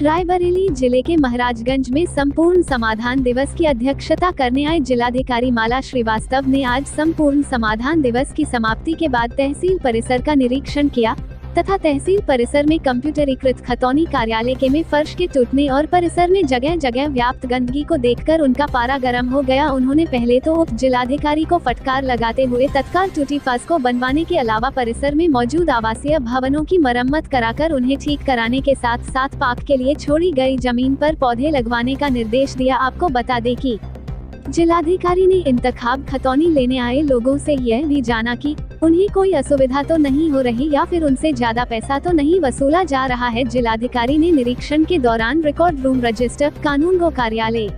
रायबरेली जिले के महाराजगंज में संपूर्ण समाधान दिवस की अध्यक्षता करने आए जिलाधिकारी माला श्रीवास्तव ने आज संपूर्ण समाधान दिवस की समाप्ति के बाद तहसील परिसर का निरीक्षण किया तथा तहसील परिसर में कंप्यूटरीकृत खतौनी कार्यालय के में फर्श के टूटने और परिसर में जगह जगह व्याप्त गंदगी को देखकर उनका पारा गर्म हो गया। उन्होंने पहले तो उप जिलाधिकारी को फटकार लगाते हुए तत्काल टूटी फर्श को बनवाने के अलावा परिसर में मौजूद आवासीय भवनों की मरम्मत कराकर उन्हें ठीक कराने के साथ साथ पार्क के लिए छोड़ी गई जमीन पर पौधे लगवाने का निर्देश दिया। आपको बता दें कि जिलाधिकारी ने इंतखाब खतौनी लेने आए लोगों से यह भी जाना कि उन्हें कोई असुविधा तो नहीं हो रही या फिर उनसे ज्यादा पैसा तो नहीं वसूला जा रहा है। जिलाधिकारी ने निरीक्षण के दौरान रिकॉर्ड रूम, रजिस्टर, कानूनगो कार्यालय,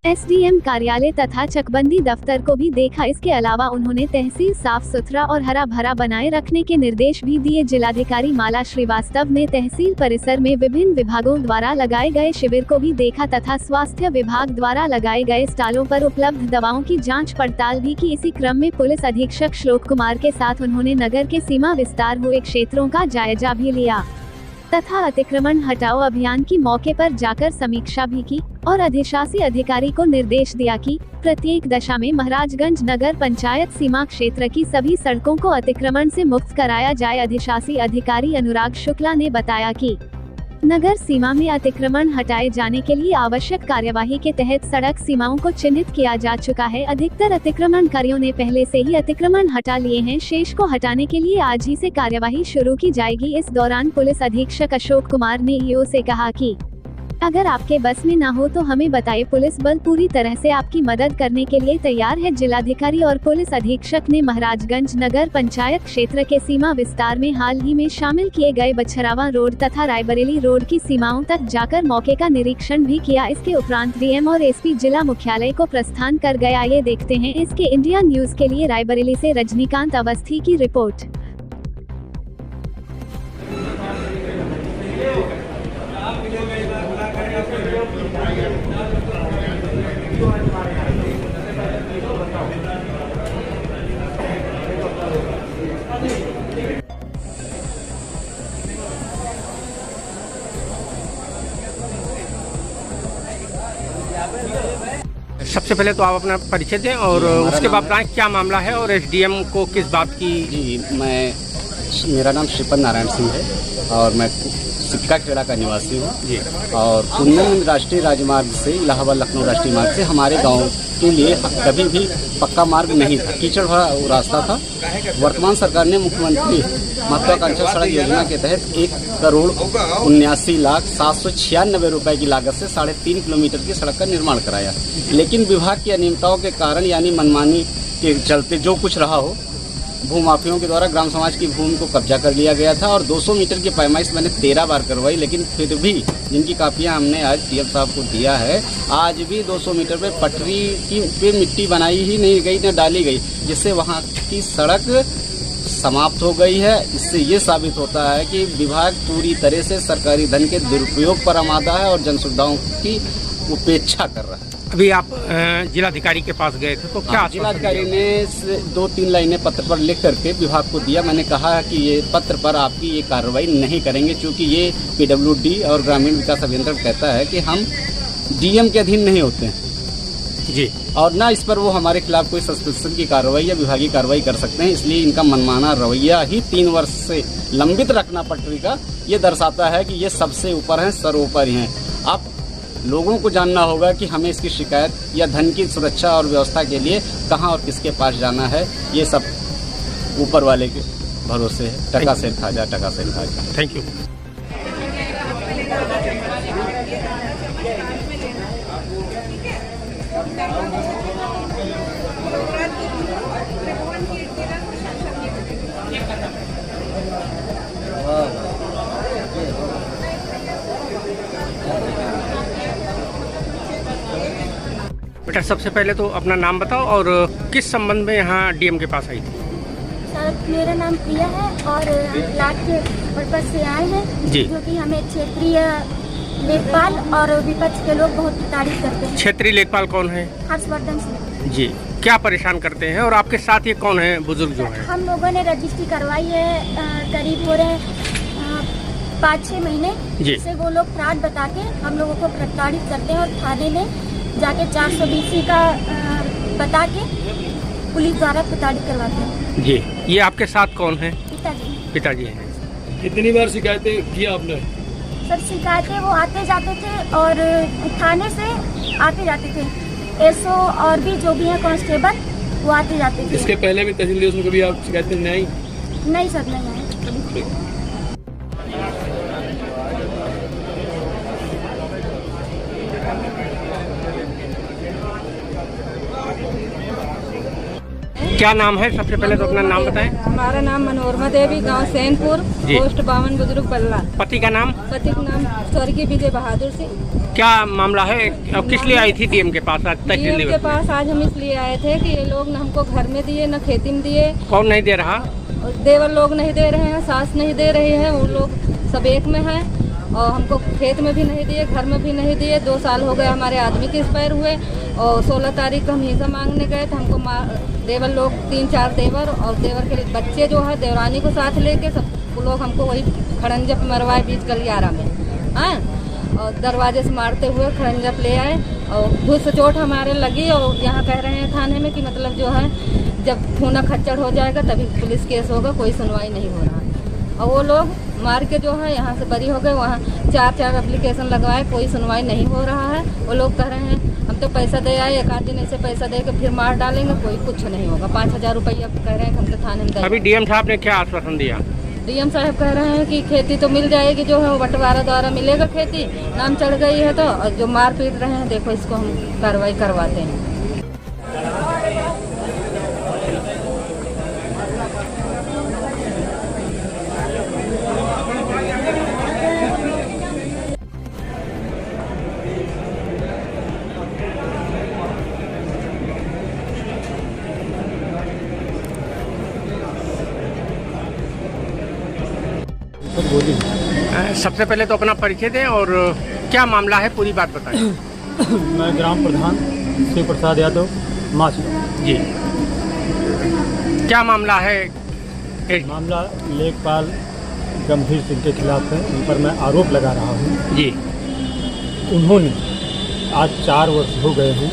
एसडीएम कार्यालय तथा चकबंदी दफ्तर को भी देखा। इसके अलावा उन्होंने तहसील साफ सुथरा और हरा भरा बनाए रखने के निर्देश भी दिए। जिलाधिकारी माला श्रीवास्तव ने तहसील परिसर में विभिन्न विभागों द्वारा लगाए गए शिविर को भी देखा तथा स्वास्थ्य विभाग द्वारा लगाए गए स्टॉलों पर उपलब्ध दवाओं की जांच पड़ताल भी की। इसी क्रम में पुलिस अधीक्षक श्लोक कुमार के साथ उन्होंने नगर के सीमा विस्तार हुए क्षेत्रों का जायजा भी लिया तथा अतिक्रमण हटाओ अभियान की मौके पर जाकर समीक्षा भी की और अधिशासी अधिकारी को निर्देश दिया कि प्रत्येक दशा में महाराजगंज नगर पंचायत सीमा क्षेत्र की सभी सड़कों को अतिक्रमण से मुक्त कराया जाए। अधिशासी अधिकारी अनुराग शुक्ला ने बताया कि नगर सीमा में अतिक्रमण हटाए जाने के लिए आवश्यक कार्यवाही के तहत सड़क सीमाओं को चिन्हित किया जा चुका है। अधिकतर अतिक्रमणकारियों ने पहले से ही अतिक्रमण हटा लिए हैं। शेष को हटाने के लिए आज ही से कार्यवाही शुरू की जाएगी। इस दौरान पुलिस अधीक्षक अशोक कुमार ने ईओ से कहा कि अगर आपके बस में ना हो तो हमें बताइए, पुलिस बल पूरी तरह से आपकी मदद करने के लिए तैयार है। जिलाधिकारी और पुलिस अधीक्षक ने महाराजगंज नगर पंचायत क्षेत्र के सीमा विस्तार में हाल ही में शामिल किए गए बछरावा रोड तथा रायबरेली रोड की सीमाओं तक जाकर मौके का निरीक्षण भी किया। इसके उपरांत डीएम और एसपी जिला मुख्यालय को प्रस्थान कर गए। आइए देखते हैं इसके इंडिया न्यूज के लिए रायबरेली से रजनीकांत अवस्थी की रिपोर्ट। सबसे पहले तो आप अपना परिचय दें और उसके बाद बताएं क्या मामला है और एसडीएम को किस बात की। जी, मेरा नाम श्रीपद नारायण सिंह है और मैं सिक्का खेड़ा का निवासी हूँ जी। और कुंदन राष्ट्रीय राजमार्ग से इलाहाबाद लखनऊ राष्ट्रीय मार्ग से हमारे गांव के लिए कभी भी पक्का मार्ग नहीं था, कीचड़ भरा रास्ता था। वर्तमान सरकार ने मुख्यमंत्री महत्वाकांक्षी सड़क योजना के तहत 1,79,796 रुपए की लागत से 3.5 किलोमीटर की सड़क का निर्माण कराया। लेकिन विभाग की अनियमितताओं के कारण यानी मनमानी के चलते जो कुछ रहा हो, भूमाफियों के द्वारा ग्राम समाज की भूमि को कब्जा कर लिया गया था और 200 मीटर की पैमाइश मैंने 13 बार करवाई। लेकिन फिर भी जिनकी कापियां हमने आज डीएम साहब को दिया है, आज भी 200 मीटर पे पटरी की पे मिट्टी बनाई ही नहीं गई, न डाली गई, जिससे वहां की सड़क समाप्त हो गई है। इससे ये साबित होता है कि विभाग पूरी तरह से सरकारी धन के दुरुपयोग पर आमादा है और जन सुविधाओं की उपेक्षा कर रहा है। अभी आप जिलाधिकारी के पास गए थे तो क्या जिलाधिकारी ने 2-3 लाइनें पत्र पर लिख करके विभाग को दिया। मैंने कहा कि ये पत्र पर आपकी ये कार्रवाई नहीं करेंगे क्योंकि ये पीडब्ल्यूडी और ग्रामीण विकास अभियंत्रण कहता है कि हम डीएम के अधीन नहीं होते हैं जी, और ना इस पर वो हमारे खिलाफ कोई सस्पेंशन की कार्रवाई या विभागीय कार्रवाई कर सकते हैं। इसलिए इनका मनमाना रवैया ही 3 वर्ष से लंबित रखना पटरी का ये दर्शाता है कि ये सबसे ऊपर हैं, सर्वोपरि हैं। आप लोगों को जानना होगा कि हमें इसकी शिकायत या धन की सुरक्षा और व्यवस्था के लिए कहां और किसके पास जाना है। ये सब ऊपर वाले के भरोसे है। टका से खाजा, टका से खाजा। Thank you. बेटा, सबसे पहले तो अपना नाम बताओ और किस संबंध में यहाँ डीएम के पास आई थी। सर, मेरा नाम प्रिया है और प्लाट के पर्पज से आए हैं जी, जो कि हमें क्षेत्रीय लेखपाल और विपक्ष के लोग बहुत तारीफ करते हैं। क्षेत्रीय लेखपाल कौन है? हर्षवर्धन सिंह जी। क्या परेशान करते हैं और आपके साथ ये कौन है बुजुर्ग जो है? हम लोगों ने रजिस्ट्री करवाई है, करीब हो रहे 5-6 महीने, जी। जिससे वो लोग फ्रॉड बता के हम लोगों को प्रताड़ित करते हैं और थाने में जाके 420 का बता के पुलिस द्वारा प्रताड़ित करवाते हैं। जी, ये आपके साथ कौन है? पिताजी। पिताजी हैं। कितनी बार शिकायतें की आपने? सर शिकायतें वो आते जाते थे और थाने से आते जाते थे, एसओ और भी जो भी है कांस्टेबल वो आते जाते थे। इसके पहले भी तहसील दिवस में कभी आप शिकायतें नहीं आई? नहीं सर, नहीं आए। क्या नाम है? सबसे पहले तो अपना नाम बताएं। हमारा नाम मनोरमा देवी, गांव सैनपुर, जी। पोस्ट 52 बुजुर्ग बल्ला। पति का नाम? पति का नाम स्वर्गीय विजय बहादुर सिंह। क्या मामला है? अब किस लिए आई थी डीएम के पास आज तहसील डीएम के दिवस? पास आज हम इसलिए आए थे कि ये लोग न हमको घर में दिए न खेती में दिए, कौन नहीं दे रहा? और देवर लोग नहीं दे रहे हैं, सास नहीं दे रही है, वो लोग सब एक में हैं, और हमको खेत में भी नहीं दिए, घर में भी नहीं दिए। 2 साल हो गए हमारे आदमी के एक्सपायर हुए, और 16 तारीख को हम हिस्सा मांगने गए थे। हमको देवर लोग 3-4 देवर और देवर के बच्चे जो है देवरानी को साथ लेके सब लोग हमको वही खड़ंजप मरवाए बीच गलियारा में, हाँ, और दरवाजे से मारते हुए खड़ंजप ले आए, और घुस चोट हमारे लगी। और यहाँ कह रहे हैं थाने में कि मतलब जो है जब खूना खच्चड़ हो जाएगा तभी पुलिस केस होगा, कोई सुनवाई नहीं हो रहा है। और वो लोग मार के जो है यहाँ से बरी हो गए। वहाँ 4 एप्लीकेशन लगवाए, कोई सुनवाई नहीं हो रहा है। वो लोग कह रहे हैं हम तो पैसा दे आए, 1 आध दिन ऐसे पैसा दे के फिर मार डालेंगे, कोई कुछ नहीं होगा। 5000 रुपया कह रहे हैं हम तो थाने में। अभी डीएम साहब ने क्या आश्वासन दिया? डीएम साहब कह रहे हैं कि खेती तो मिल जाएगी, जो है वो बंटवारा द्वारा मिलेगा, खेती नाम चढ़ गई है तो। और जो मार पीट रहे हैं देखो, इसको हम कार्रवाई करवाते हैं। सबसे पहले तो अपना परिचय दें और क्या मामला है पूरी बात बताएं। मैं ग्राम प्रधान शिव प्रसाद यादव माछरा। जी, क्या मामला है? मामला लेखपाल गंभीर सिंह के खिलाफ है, उन पर मैं आरोप लगा रहा हूँ। जी, उन्होंने आज 4 वर्ष हो गए हैं,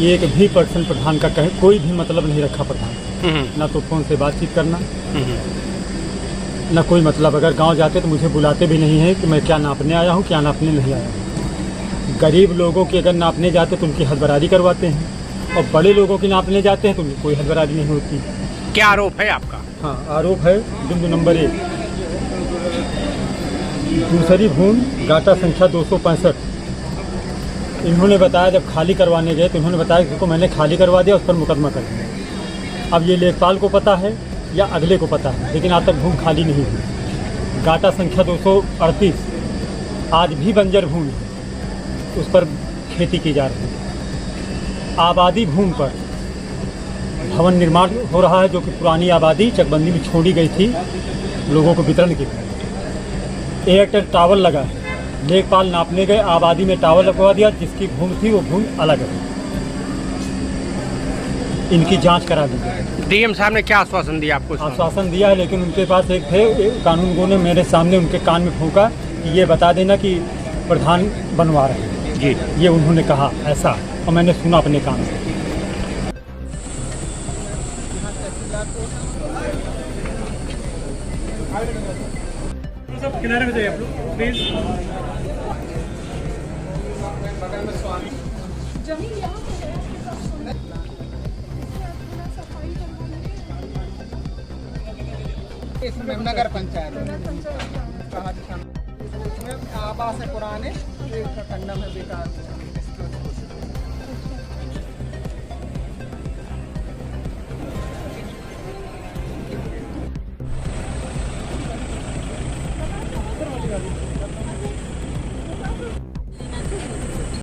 एक भी पर्सन प्रधान का कहे कोई भी मतलब नहीं रखा प्रधान। ना तो फ़ोन से बातचीत करना, ना कोई मतलब। अगर गांव जाते तो मुझे बुलाते भी नहीं है कि मैं क्या नापने आया हूँ, क्या नापने नहीं आया हूँ। गरीब लोगों की अगर नापने जाते तो उनकी हदबरारी करवाते हैं, और बड़े लोगों की नापने जाते हैं तो उनकी कोई हदबरारी नहीं होती। क्या आरोप है आपका? हाँ, आरोप है बिंदु नंबर 1, दूसरी भूमि गाटा संख्या 265। इन्होंने बताया जब खाली करवाने गए तो इन्होंने बताया कि इसको मैंने खाली करवा दिया, उस पर मुकदमा कर दिया। अब ये लेखपाल को पता है या अगले को पता है, लेकिन आज तक भूमि खाली नहीं हुई। गाटा संख्या 238 आज भी बंजर भूमि है, उस पर खेती की जा रही है। आबादी भूमि पर भवन निर्माण हो रहा है, जो कि पुरानी आबादी चकबंदी में छोड़ी गई थी लोगों को वितरण की। एयरटेल टावर लगा है, लेखपाल नापने गए, आबादी में टावर लगवा दिया, जिसकी भूमि थी वो भूमि अलग है। इनकी जांच करा दी गई। डीएम साहब ने क्या आश्वासन दिया आपको? आश्वासन दिया है, लेकिन उनके पास एक थे कानूनगो ने मेरे सामने उनके कान में फूंका कि ये बता देना कि प्रधान बनवा रहे हैं। जी, ये उन्होंने कहा ऐसा, और मैंने सुना अपने कान से। किनारे में जाइए आप लोग प्लीज। नगर पंचायत आवास है पुराने, कंडम है बेकार।